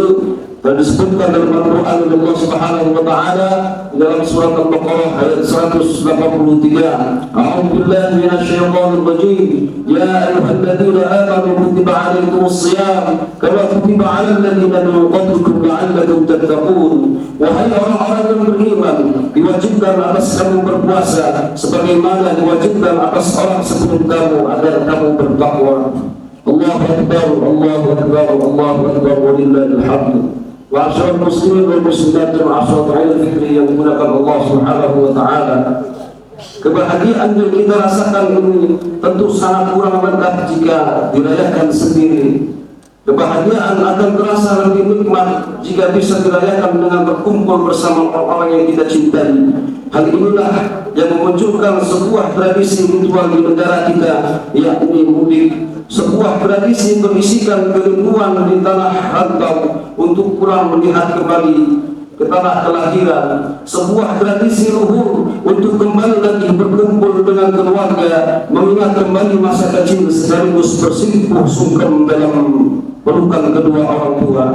disebutkan dalam Al-Quran oleh Allah Subhanahu wa taala dalam surat Al-Baqarah ayat 183. A'udzu billahi minasyaitonir rajim. Ya ayyuhalladzina amanu kutiba 'alaikumus shiyam kama kutiba 'alal ladzina min qablikum la'allakum tattaqun. Wahai orang-orang yang beriman, diwajibkan atas kamu berpuasa sebagaimana diwajibkan atas orang sebelum kamu agar kamu bertakwa. Allahu akbar, Allahu akbar, Allahu akbar, walillahil hamd. Ma'asyiral muslimin wal muslimat dan ma'asyiral Idul Fitri yang dimuliakan Allah Subhanahu wa taala. Kebahagiaan yang kita rasakan ini tentu sangat kurang lengkap jika dirayakan sendiri. Kebahagiaan akan terasa lebih nikmat jika bisa dirayakan dengan berkumpul bersama orang-orang yang kita cintai. Hal inilah yang memunculkan sebuah tradisi ritual di negara kita, yakni mudik. Sebuah tradisi berisikan kerinduan di tanah rantau untuk pulang melihat kembali ke tanah kelahiran. Sebuah tradisi luhur untuk kembali lagi berkumpul dengan keluarga, mengingat kembali masa kecil sekaligus bersimpuh sungkem dalam pelukan kedua orang tua.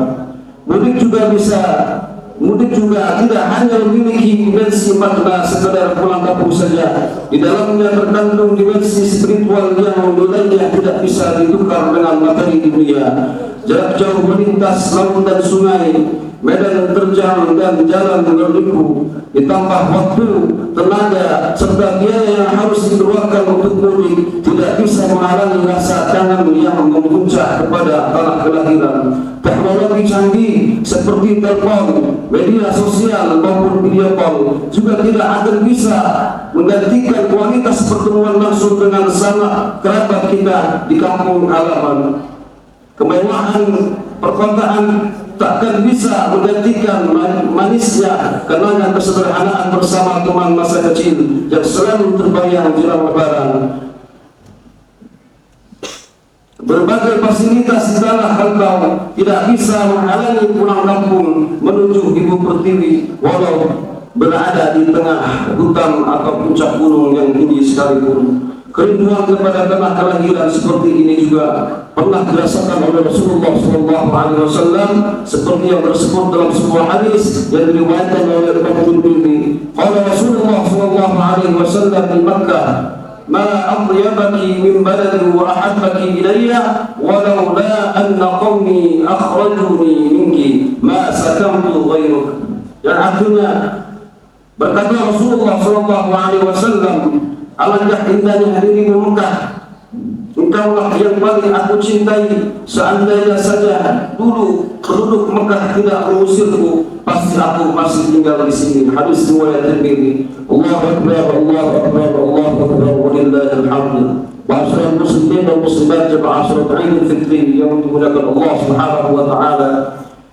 Mudik juga tidak hanya memiliki dimensi makna sekedar pulang kampung saja. Di dalamnya terkandung dimensi spiritual yang nilainya tidak bisa ditukar dengan materi dunia. Jarak jauh melintas laut dan sungai, medan terjal dan jalan berliku, ditambah waktu, tenaga, serta biaya yang harus dikeluarkan untuk mudik tidak bisa menghalangi rasa kangen yang memuncak kepada tanah kelahiran. Teknologi canggih seperti telepon, media sosial maupun video call juga tidak akan bisa menggantikan kualitas pertemuan langsung dengan sanak kerabat kita di kampung halaman. Kemewahan perkotaan takkan bisa menggantikan manisnya kenangan kesederhanaan bersama teman masa kecil yang selalu terbayang jelang lebaran. Berbagai fasilitas di tanah rantau tidak bisa menghalangi pulang kampung menuju ibu pertiwi walau berada di tengah hutan atau puncak gunung yang tinggi sekalipun. Kerinduan kepada tanah kelahiran seperti ini juga pernah dirasakan oleh Rasulullah SAW, seperti yang tersebut dalam sebuah hadis yang diriwayatkan oleh Imam Tirmidzi. Qala Rasulullah SAW di Makkah, "Ma atyabaki min baladi wa ahabbaki ilayya walaula anna qawmi akhrajuni minki ma sakamtu ghayruk." Yang artinya, berkata Rasulullah SAW, alangkah indahnya dirimu Mekah, engkaulah yang paling aku cintai. Seandainya saja dulu penduduk Mekah tidak mengusirku, pasti aku masih tinggal di sini. Hadis riwayat Tirmidzi. Allahu Akbar, Allahu Akbar, Allahu Akbar, walillahil hamd. Ma'asyiral muslimin dan muslimat jemaah salat Idul Fitri yang dimuliakan Allah Subhanahu wa taala.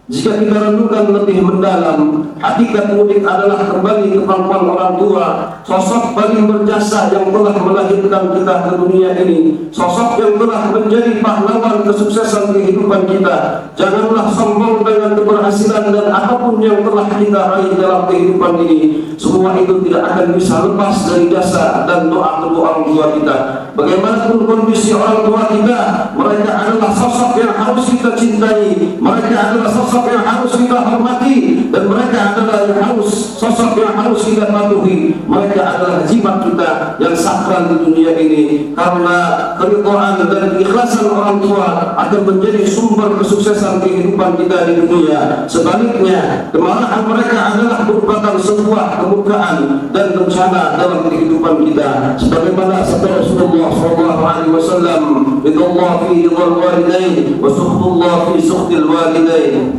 Jika kita renungkan lebih mendalam, hakikat mudik adalah kembali ke pangkuan orang tua, sosok paling berjasa yang telah melahirkan kita ke dunia ini, sosok yang telah menjadi pahlawan kesuksesan kehidupan kita. Janganlah sombong dengan keberhasilan dan apapun yang telah kita raih dalam kehidupan ini. Semua itu tidak akan bisa lepas dari jasa dan doa kedua orang tua kita. Bagaimanapun kondisi orang tua kita, mereka adalah sosok yang harus kita cintai, mereka adalah sosok yang harus kita hormati, dan mereka adalah yang harus sosok yang harus kita patuhi. Mereka adalah jimat kita yang sakral di dunia ini, karena keridhaan dan keikhlasan orang tua akan menjadi sumber kesuksesan kehidupan kita di dunia. Sebaliknya, kemarahan mereka adalah merupakan sebuah kemurkaan dan bencana dalam kehidupan kita. Sebagaimana sabda Rasulullah SAW, "Ridallah fi ridal walidain wa sukhtullah fi sukhtil walidain."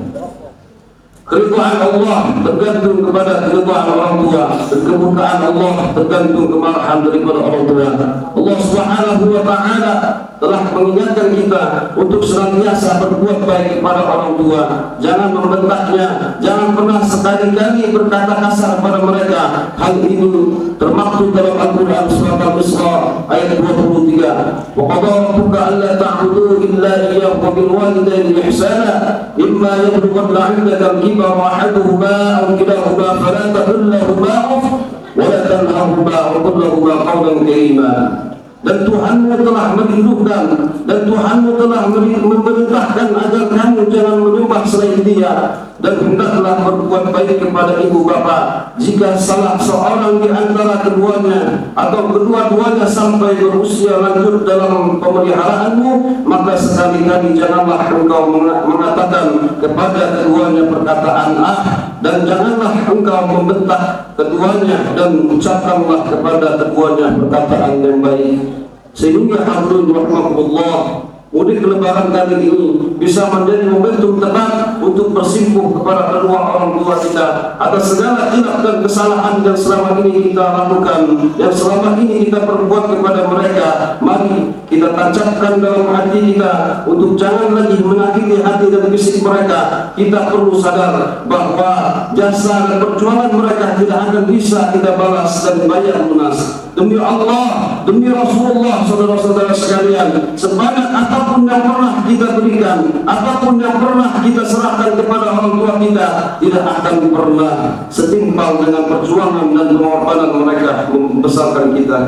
Keridhaan Allah tergantung kepada keridhaan orang tua, dan kemurkaan Allah tergantung kemarahan daripada orang tua. Allah Subhanahu wa taala telah mengingatkan kita untuk senantiasa berbuat baik kepada orang tua. Jangan membentaknya, jangan pernah sekali-kali berkata kasar pada mereka. Hal ini termaktub dalam Al-Quran surat Al-Isra ayat 23. Wa qada rabbuka alla ta'budu illa iyyahu wa bil walidayni ihsana imma yablughanna 'indaka al-kibara ahaduhuma aw kilahuma fala taqul lahumā uff wa la tanharhumā wa qul lahumā qawlan karīmā. Dan Tuhanmu telah melindungkan, dan Tuhanmu telah memerintahkan agar kamu jangan menyembah selain Dia, dan hendaklah berbuat baik kepada ibu bapa. Jika salah seorang di antara keduanya atau kedua-duanya sampai berusia lanjut dalam pemeliharaanmu, maka sekali-kali janganlah engkau mengatakan kepada keduanya perkataan dan janganlah engkau membentak keduanya, dan ucapkanlah kepada keduanya perkataan yang baik. Sehingga hadirin rahimakumullah, mudik lebaran kali ini bisa menjadi momentum tepat untuk bersimpuh kepada kedua orang tua kita atas segala khilaf dan kesalahan yang selama ini kita lakukan, yang selama ini kita perbuat kepada mereka. Mari kita tancapkan dalam hati kita untuk jangan lagi menyakiti hati dan fisik mereka. Kita perlu sadar bahwa jasa dan perjuangan mereka tidak akan bisa kita balas dan bayar lunas. Demi Allah, demi Rasulullah, saudara-saudara sekalian, sebanyak apapun yang pernah kita berikan, apapun yang pernah kita serahkan kepada orang tua kita, tidak akan pernah setimpal dengan perjuangan dan pengorbanan mereka membesarkan kita.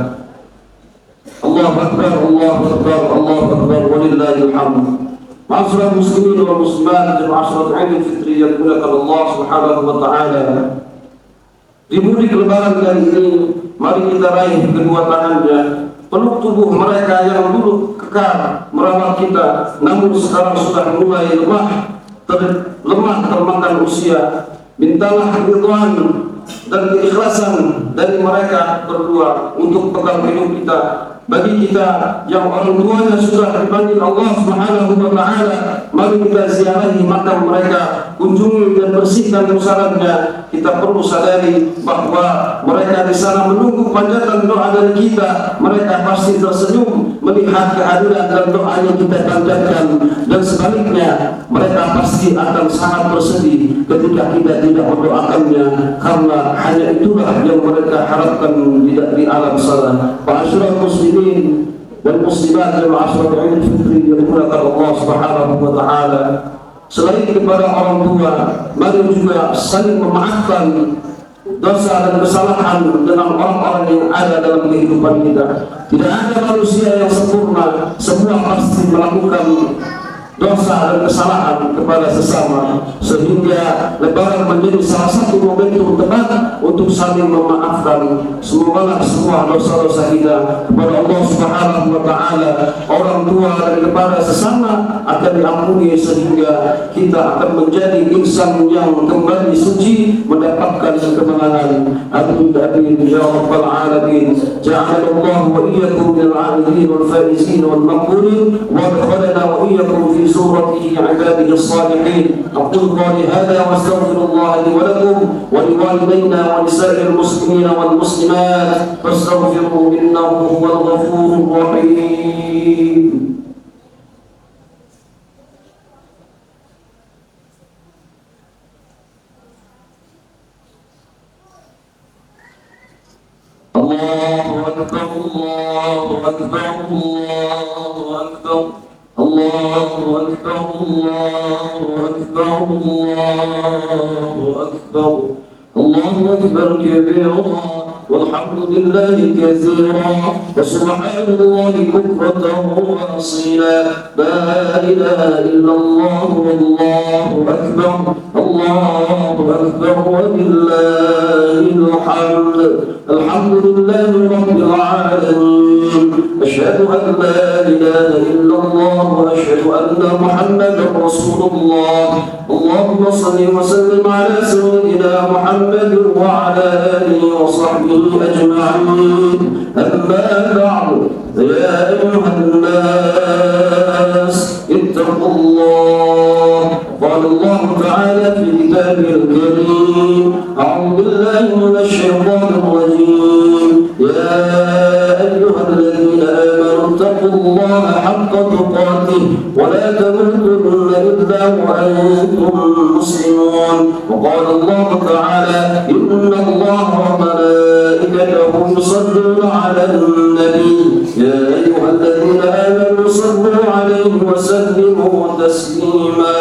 Allahu Akbar, Allahu Akbar, Allahu Akbar, walillahil hamd. Ma'asyiral muslimin wal muslimat, jemaah salat Idul Fitri yang dimuliakan Allah Subhanahu wa taala. Di mudik lebaran kali ini, mari kita raih kedua tangannya, peluk tubuh mereka yang dulu kekar merawat kita, namun sekarang sudah mulai lemah termakan usia. Mintalah ridwan dan keikhlasan dari mereka berdua untuk bekal hidup kita. Bagi kita yang orang tuanya sudah dipanggil Allah Subhanahu wa taala, mari kita ziarahi makam mereka, kunjungi dan bersihkan musalatnya. Kita perlu sadari bahwa mereka di sana menunggu panjatan doa dari kita. Mereka pasti tersenyum melihat kehadiran dan doa yang kita panjatkan, dan sebaliknya mereka pasti akan sangat bersedih ketika kita tidak mendoakannya, karena hanya itulah yang mereka harapkan di alam sana. Ma'asyiral muslimin والمسلمات والعشرة عيد الفطر يقولك الله سبحانه وتعالى. Selain kepada orang tua, mari juga saling memaafkan dosa dan kesalahan dengan orang-orang yang ada dalam kehidupan kita. Tidak ada manusia yang sempurna, semua pasti melakukan dosa dan kesalahan kepada sesama, sehingga Lebaran menjadi salah satu momentum tepat untuk saling memaafkan. Semoga semua dosa-dosa kita kepada Allah Subhanahu wa Ta'ala, orang tua dan kepada sesama akan diampuni, sehingga kita akan menjadi insan yang kembali suci, mendapatkan kemenangan. Amin amin ya rabbal alamin. Ja'alallahu wa iyyakum minal 'abidin wal faizin wal maqburin wa adkhalana wa iyyakum fi سورته عباده الصالحين. أقول قولي هذا واستغفر الله لي ولكم ولوالدينا ولسائر المسلمين والمسلمات فاستغفروه إنه هو الغفور الرحيم. الله أكبر الله أكبر الله أكبر الله أكبر الله أكبر الله أكبر الله أكبر كبيرا والحمد لله كثيرا وسبحان الله بكرة وأصيلا. لا إله إلا الله والله أكبر الله أكبر ولله الحمد. الحمد لله رب العالمين. أشهد أن لا إله إلا الله وأشهد أن محمدا رسول الله. اللهم صل وسلم على سيدنا محمد وعلى آله وصحبه أجمعين. أما بعد، يا أيها الناس اتقوا الله. قال الله تعالى في كتابه الكريم: أعوذ بالله من الشيطان الرجيم. يا أيها الذين آمنوا اتقوا الله حق تقاته ولا تموتن إلا وأنتم مسلمون. وقال الله تعالى: إن الله وملائكته يصلون على النبي يا أيها الذين آمنوا صلوا عليه وسلموا تسليما.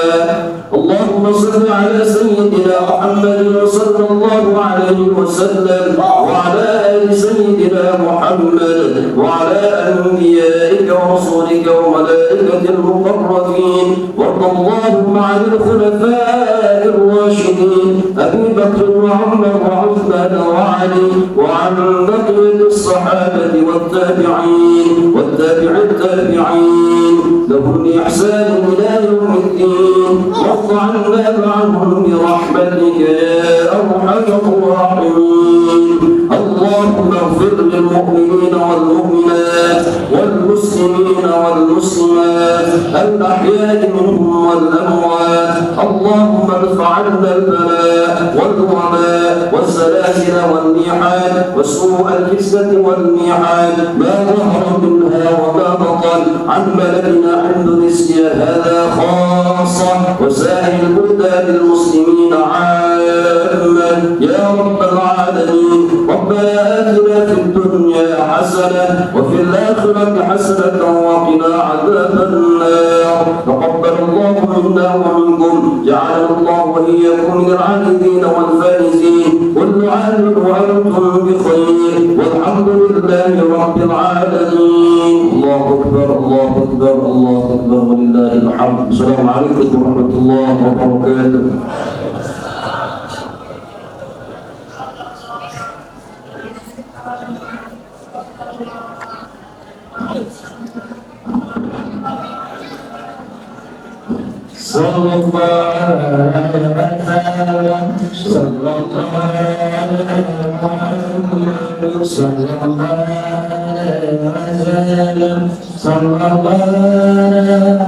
اللهم صل على سيدنا محمد صلى الله عليه وسلم وعلى آل سيدنا محمد وعلى أنبيائك ورسولك وملائكة المقربين. وارض اللهم عن الخلفاء الراشدين أبي بكر وعمر وعثمان وعلي وعن بقية الصحابة والتابعين والتابع التابعين لهم بإحسان إلى يوم الدين. وارض عنا معهم برحمتك يا أرحم الراحمين. اللهم اغفر للمؤمنين والمؤمنات والمسلمين والمسلمات الأحياء منهم والأموات. اللهم ادفع عنا البلاء والوباء والزلازل والميحاد وسوء الفتنة والميعاد ما ظهر منها وما بطن عن بلدنا اندونيسيا هذا خاصة وسائر البلدان المسلمين عامة يا رب العالمين. ربنا آتنا في الدنيا حسنة وفي الآخرة حسنة وقنا عذاب النار. تقبل الله منا ومنكم، جعلنا الله وإياكم من العابدين والفائزين. كل عام وأنتم بخير والحمد لله رب العالمين. الله أكبر الله أكبر الله أكبر ولله الحمد. السلام عليكم ورحمة الله وبركاته. صلى الله عليه وسلم صلى الله عليه وسلم صلى الله عليه وسلم صلى الله عليه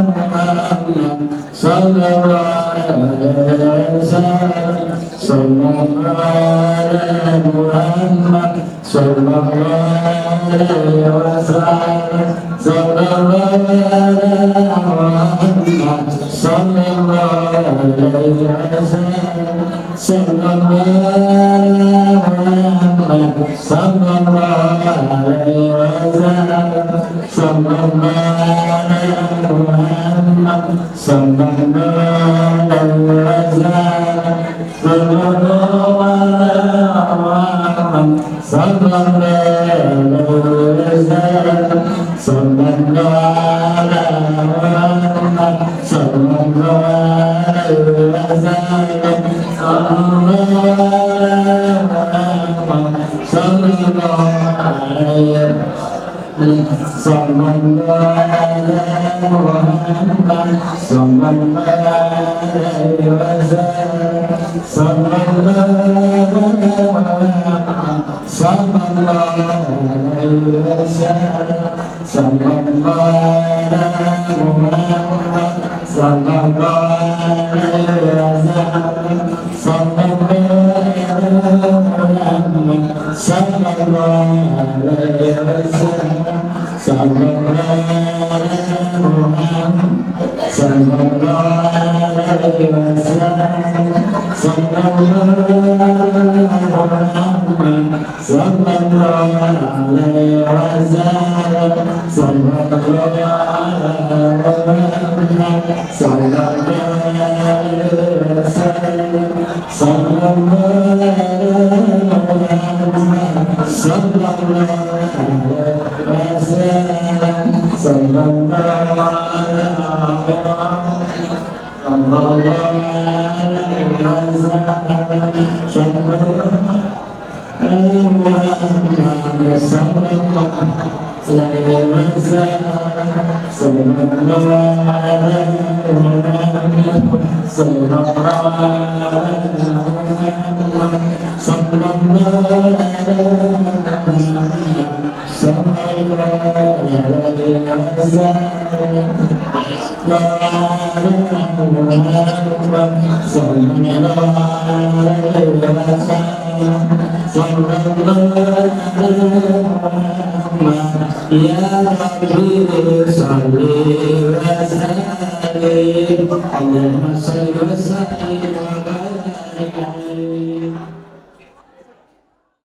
Allahumma salli wa sallim wa barik alaihi.